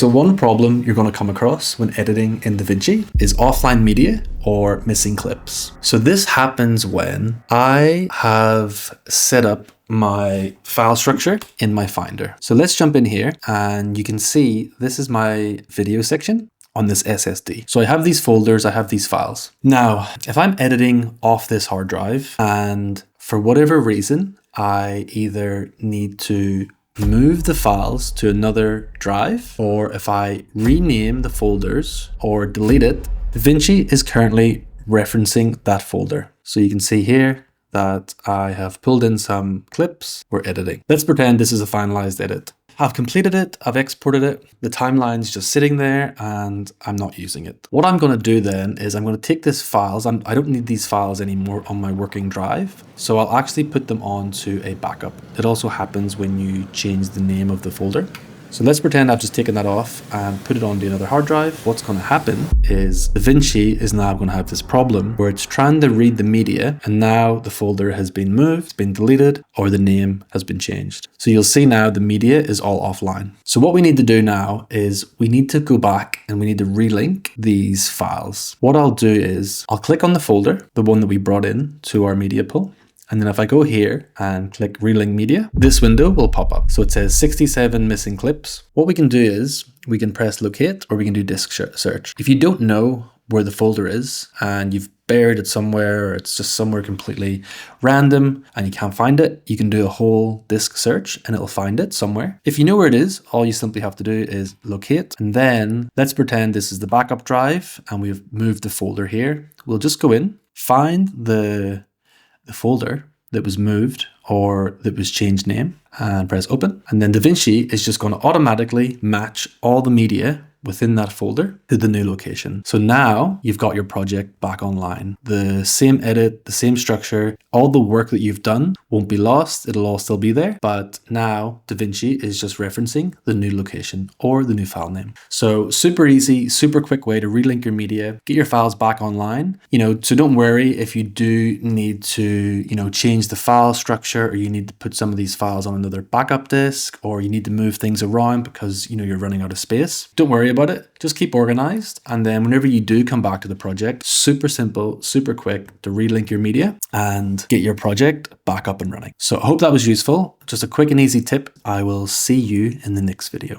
So one problem you're going to come across when editing in DaVinci is offline media or missing clips. So this happens when I have set up my file structure in my Finder. So let's jump in here and you can see this is my video section on this SSD. So I have these folders, I have these files. Now, if I'm editing off this hard drive and for whatever reason, I either need to move the files to another drive, or if I rename the folders or delete it, DaVinci is currently referencing that folder. So you can see here that I have pulled in some clips we're editing. Let's pretend this is a finalized edit. I've completed it, I've exported it, the timeline's just sitting there and I'm not using it. What I'm going to do then is I'm going to take these files, I don't need these files anymore on my working drive, so I'll actually put them onto a backup. It also happens when you change the name of the folder. So let's pretend I've just taken that off and put it onto another hard drive. What's going to happen is DaVinci is now going to have this problem where it's trying to read the media and now the folder has been moved, been deleted, or the name has been changed. So you'll see now the media is all offline. So what we need to do now is we need to go back and we need to relink these files. What I'll do is I'll click on the folder, the one that we brought in to our media pool. And then if I go here and click Relink Media, this window will pop up. So it says 67 missing clips. What we can do is we can press locate or we can do disk search. If you don't know where the folder is and you've buried it somewhere or it's just somewhere completely random and you can't find it, you can do a whole disk search and it'll find it somewhere. If you know where it is, all you simply have to do is locate. And then let's pretend this is the backup drive and we've moved the folder here. We'll just go in, find the folder that was moved or that was changed name and press open. And then DaVinci is just going to automatically match all the media within that folder to the new location. So now you've got your project back online. The same edit, the same structure, all the work that you've done won't be lost. It'll all still be there. But now DaVinci is just referencing the new location or the new file name. So super easy, super quick way to relink your media, get your files back online. So don't worry if you do need to, change the file structure or you need to put some of these files on another backup disk or you need to move things around because, you're running out of space. Don't worry about it. Just keep organized. And then whenever you do come back to the project, super simple, super quick to relink your media and get your project back up and running. So I hope that was useful. Just a quick and easy tip. I will see you in the next video.